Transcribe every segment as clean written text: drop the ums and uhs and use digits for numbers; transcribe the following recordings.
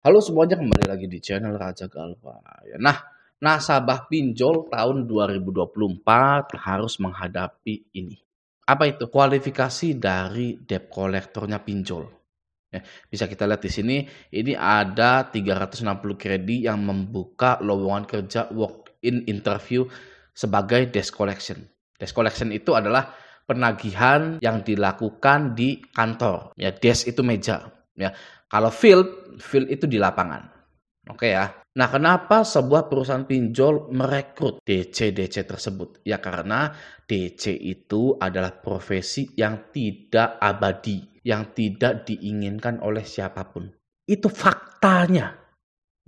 Halo semuanya, kembali lagi di channel Raja Galva. Nah, nasabah pinjol tahun 2024 harus menghadapi ini. Apa itu? Kualifikasi dari debt collectornya pinjol. Ya, bisa kita lihat di sini, ini ada 360 kredi yang membuka lowongan kerja walk-in interview sebagai debt collection. Debt collection itu adalah penagihan yang dilakukan di kantor. Ya, desk itu meja. Ya, kalau field itu di lapangan. Oke ya. Nah, kenapa sebuah perusahaan pinjol merekrut DC-DC tersebut? Ya karena DC itu adalah profesi yang tidak abadi, yang tidak diinginkan oleh siapapun. Itu faktanya.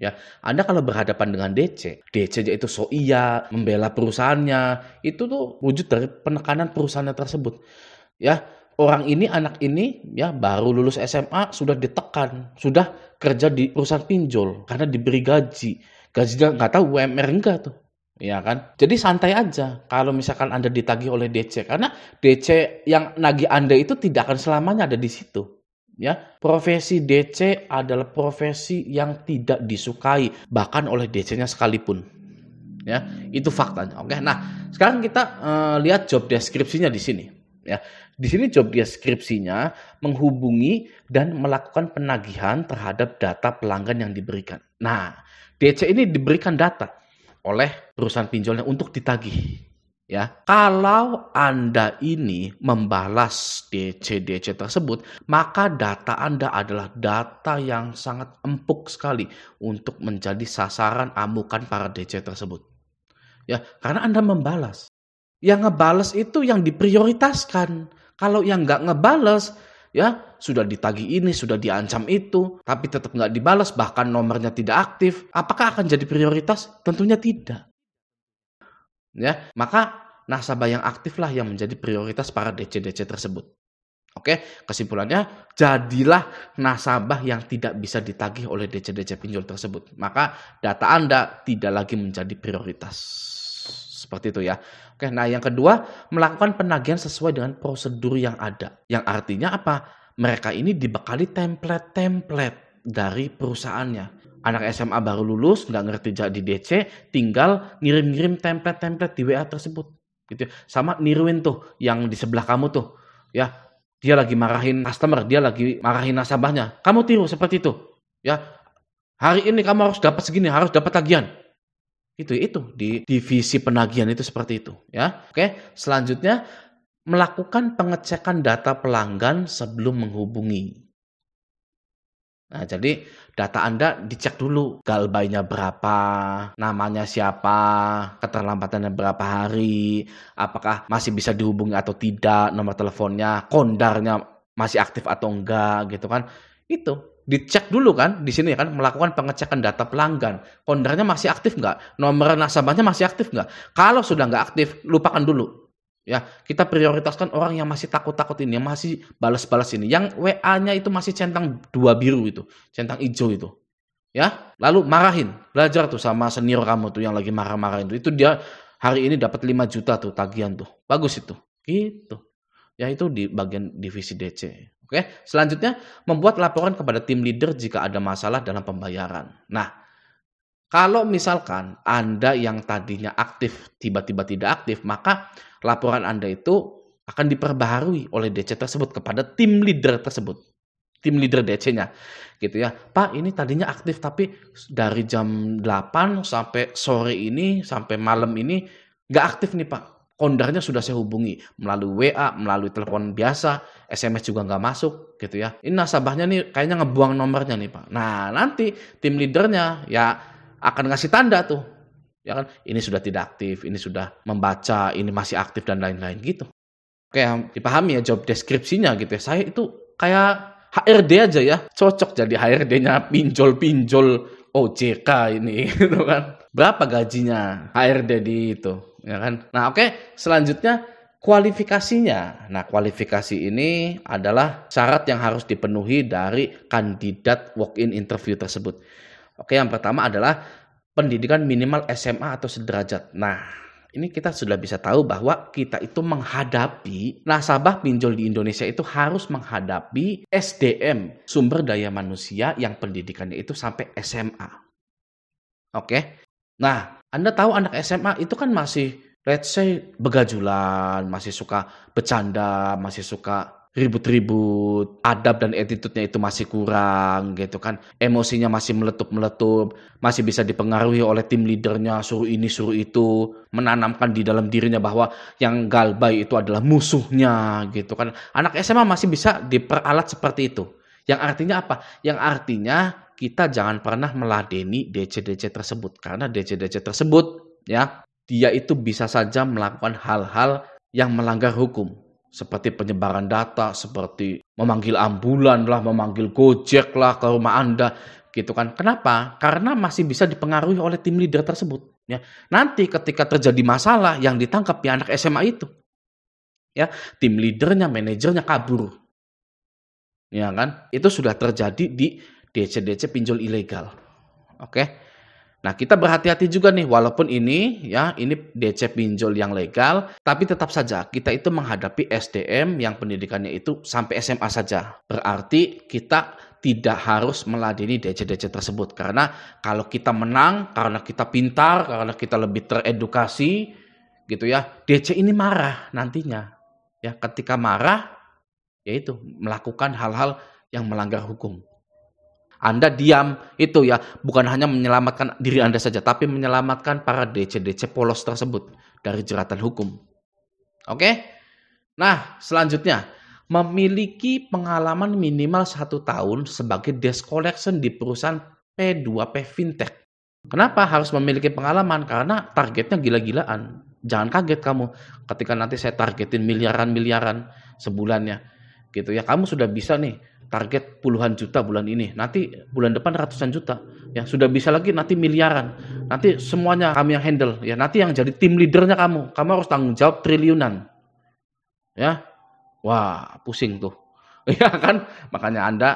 Ya, Anda kalau berhadapan dengan DC itu so iya, membela perusahaannya, itu tuh wujud dari penekanan perusahaannya tersebut. Ya, orang ini, anak ini ya baru lulus SMA sudah ditekan, sudah kerja di perusahaan pinjol karena diberi gaji. Gajinya nggak tahu UMR enggak tuh. Ya kan? Jadi santai aja kalau misalkan Anda ditagih oleh DC karena DC yang nagih Anda itu tidak akan selamanya ada di situ. Ya, profesi DC adalah profesi yang tidak disukai bahkan oleh DC-nya sekalipun. Ya, itu faktanya. Oke. Nah, sekarang kita lihat job deskripsinya di sini. Ya, di sini job deskripsinya menghubungi dan melakukan penagihan terhadap data pelanggan yang diberikan. Nah, DC ini diberikan data oleh perusahaan pinjolnya untuk ditagih. Ya, kalau Anda ini membalas DC tersebut, maka data Anda adalah data yang sangat empuk sekali untuk menjadi sasaran amukan para DC tersebut. Ya, karena Anda membalas. Yang ngebales itu yang diprioritaskan. Kalau yang nggak ngebales, ya sudah ditagih ini, sudah diancam itu, tapi tetap nggak dibalas, bahkan nomornya tidak aktif. Apakah akan jadi prioritas? Tentunya tidak. Ya, maka nasabah yang aktiflah yang menjadi prioritas para DC-DC tersebut. Oke, kesimpulannya jadilah nasabah yang tidak bisa ditagih oleh DC-DC pinjol tersebut. Maka data Anda tidak lagi menjadi prioritas. Seperti itu ya. Oke, nah yang kedua, melakukan penagihan sesuai dengan prosedur yang ada. Yang artinya apa? Mereka ini dibekali template-template dari perusahaannya. Anak SMA baru lulus, nggak ngerti jadi DC, tinggal ngirim-ngirim template-template di WA tersebut. Gitu. Sama niruin tuh yang di sebelah kamu tuh. Ya, dia lagi marahin customer, dia lagi marahin nasabahnya. Kamu tiru seperti itu. Ya, hari ini kamu harus dapat segini, harus dapat tagihan. Itu di divisi penagihan itu seperti itu. Ya, oke. Selanjutnya melakukan pengecekan data pelanggan sebelum menghubungi. Nah, jadi data Anda dicek dulu, galbainya berapa, namanya siapa, keterlambatannya berapa hari, apakah masih bisa dihubungi atau tidak, nomor teleponnya, kondarnya masih aktif atau enggak gitu kan. Itu dicek dulu kan di sini kan, melakukan pengecekan data pelanggan. Kondarnya masih aktif enggak? Nomor nasabahnya masih aktif enggak? Kalau sudah enggak aktif, lupakan dulu. Ya, kita prioritaskan orang yang masih takut-takut ini, yang masih balas-balas ini, yang WA-nya itu masih centang 2 biru itu, centang hijau itu. Ya, lalu marahin. Belajar tuh sama senior kamu tuh yang lagi marah-marahin itu. Itu dia hari ini dapat 5 juta tuh tagihan tuh. Bagus itu. Gitu. Ya itu di bagian divisi DC. Oke, selanjutnya membuat laporan kepada tim leader jika ada masalah dalam pembayaran. Nah, kalau misalkan Anda yang tadinya aktif tiba-tiba tidak aktif, maka laporan Anda itu akan diperbaharui oleh DC tersebut kepada tim leader tersebut. Tim leader DC-nya. Gitu ya. Pak, ini tadinya aktif tapi dari jam 8 sampai sore ini, sampai malam ini nggak aktif nih Pak. Kondarnya sudah saya hubungi melalui WA, melalui telepon biasa, SMS juga nggak masuk gitu ya. Ini nasabahnya nih kayaknya ngebuang nomornya nih Pak. Nah, nanti tim leadernya ya akan ngasih tanda tuh. Ya kan, ini sudah tidak aktif, ini sudah membaca, ini masih aktif dan lain-lain gitu. Kayak dipahami ya job deskripsinya gitu ya. Saya itu kayak HRD aja ya, cocok jadi HRD-nya pinjol-pinjol OJK ini gitu kan. Berapa gajinya HRD di itu, ya kan? Nah, oke, selanjutnya kualifikasinya. Nah, kualifikasi ini adalah syarat yang harus dipenuhi dari kandidat walk-in interview tersebut. Oke, yang pertama adalah pendidikan minimal SMA atau sederajat. Nah, Ini kita sudah bisa tahu bahwa kita itu menghadapi nasabah pinjol di Indonesia itu harus menghadapi SDM, sumber daya manusia yang pendidikannya itu sampai SMA. Oke? Nah, Anda tahu anak SMA itu kan masih, let's say, begajulan, masih suka bercanda, masih suka ribut-ribut, adab dan attitude-nya itu masih kurang gitu kan. Emosinya masih meletup-meletup, masih bisa dipengaruhi oleh tim leadernya, suruh ini, suruh itu, menanamkan di dalam dirinya bahwa yang galbay itu adalah musuhnya gitu kan. Anak SMA masih bisa diperalat seperti itu. Yang artinya apa? Yang artinya kita jangan pernah meladeni DC-DC tersebut. Karena DC-DC tersebut ya, dia itu bisa saja melakukan hal-hal yang melanggar hukum. Seperti penyebaran data, seperti memanggil ambulan lah, memanggil Gojek lah ke rumah Anda, gitu kan. Kenapa? Karena masih bisa dipengaruhi oleh tim leader tersebut. Ya. Nanti ketika terjadi masalah yang ditangkap ya anak SMA itu, ya tim leadernya, manajernya kabur, ya kan? Itu sudah terjadi di DC-DC pinjol ilegal. Oke. Nah, kita berhati-hati juga nih, walaupun ini DC pinjol yang legal, tapi tetap saja kita itu menghadapi SDM yang pendidikannya itu sampai SMA saja. Berarti kita tidak harus meladeni DC-DC tersebut. Karena kalau kita menang, karena kita pintar, karena kita lebih teredukasi, gitu ya, DC ini marah nantinya. Ya, ketika marah, yaitu melakukan hal-hal yang melanggar hukum. Anda diam itu ya, bukan hanya menyelamatkan diri Anda saja, tapi menyelamatkan para DC-DC polos tersebut dari jeratan hukum. Oke? Nah, selanjutnya, memiliki pengalaman minimal 1 tahun sebagai desk collection di perusahaan P2P Fintech. Kenapa harus memiliki pengalaman? Karena targetnya gila-gilaan. Jangan kaget kamu ketika nanti saya targetin miliaran-miliaran sebulannya. Gitu ya, kamu sudah bisa nih target puluhan juta bulan ini, nanti bulan depan ratusan juta, ya sudah bisa lagi nanti miliaran, nanti semuanya kami yang handle, ya nanti yang jadi tim leadernya kamu harus tanggung jawab triliunan, ya, wah pusing tuh, ya kan, makanya Anda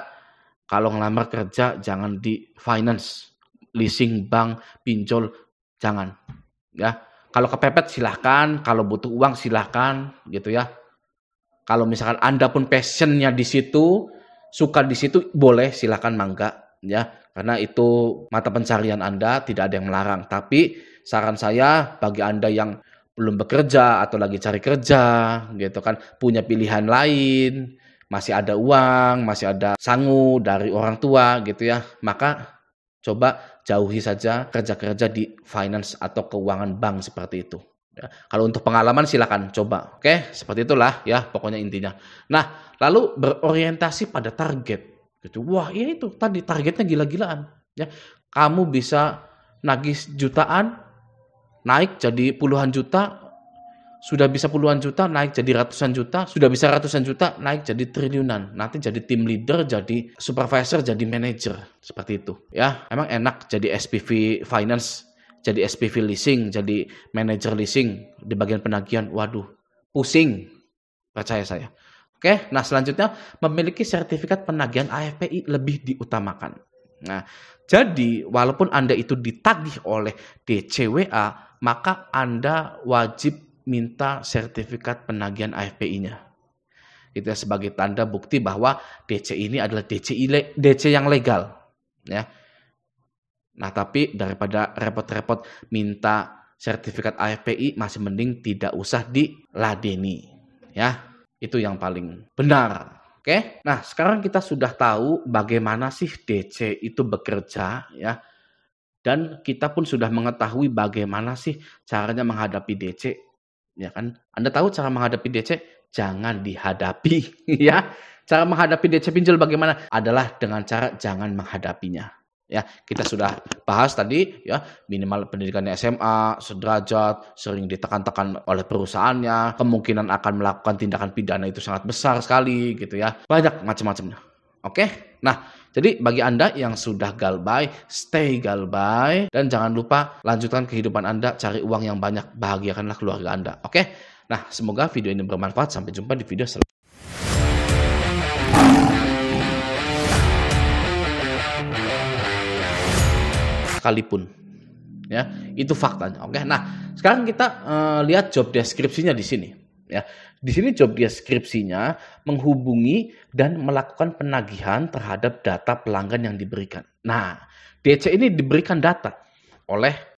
kalau ngelamar kerja jangan di finance, leasing, bank, pinjol, jangan, ya, kalau kepepet silahkan, kalau butuh uang silahkan, gitu ya, kalau misalkan Anda pun passionnya di situ, suka di situ boleh, silakan mangga ya, karena itu mata pencarian Anda, tidak ada yang melarang. Tapi saran saya bagi Anda yang belum bekerja atau lagi cari kerja gitu kan, punya pilihan lain, masih ada uang, masih ada sangu dari orang tua gitu ya, maka coba jauhi saja kerja-kerja di finance atau keuangan bank seperti itu. Ya, kalau untuk pengalaman silakan coba. Oke, seperti itulah ya pokoknya intinya. Nah, lalu berorientasi pada target. Gitu. Wah, ya itu tadi targetnya gila-gilaan. Ya, kamu bisa nagih jutaan, naik jadi puluhan juta, sudah bisa puluhan juta, naik jadi ratusan juta, sudah bisa ratusan juta, naik jadi triliunan. Nanti jadi tim leader, jadi supervisor, jadi manager. Seperti itu. Ya, emang enak jadi SPV finance, jadi SPV leasing, jadi manager leasing di bagian penagihan. Waduh, pusing. Percaya saya. Oke, nah selanjutnya memiliki sertifikat penagihan AFPI lebih diutamakan. Nah, jadi walaupun Anda itu ditagih oleh DCWA, maka Anda wajib minta sertifikat penagihan AFPI-nya. Itu sebagai tanda bukti bahwa DC ini adalah DC yang legal. Ya. Nah, tapi daripada repot-repot minta sertifikat AFPI, masih mending tidak usah diladeni. Ya, itu yang paling benar. Oke? Nah, sekarang kita sudah tahu bagaimana sih DC itu bekerja, ya. Dan kita pun sudah mengetahui bagaimana sih caranya menghadapi DC. Ya kan? Anda tahu cara menghadapi DC? Jangan dihadapi, ya. Cara menghadapi DC pinjol bagaimana? Adalah dengan cara jangan menghadapinya. Ya, kita sudah bahas tadi ya, minimal pendidikannya SMA, sederajat, sering ditekan-tekan oleh perusahaannya, kemungkinan akan melakukan tindakan pidana itu sangat besar sekali gitu ya. Banyak macam-macamnya. Oke? Nah, jadi bagi Anda yang sudah galbay, stay galbay dan jangan lupa lanjutkan kehidupan Anda, cari uang yang banyak, bahagiakanlah keluarga Anda. Oke? Nah, semoga video ini bermanfaat. Sampai jumpa di video selanjutnya. Sekalipun Ya, itu faktanya. Oke. Nah, sekarang kita lihat job deskripsinya di sini. Ya, di sini job deskripsinya menghubungi dan melakukan penagihan terhadap data pelanggan yang diberikan. Nah, DC ini diberikan data oleh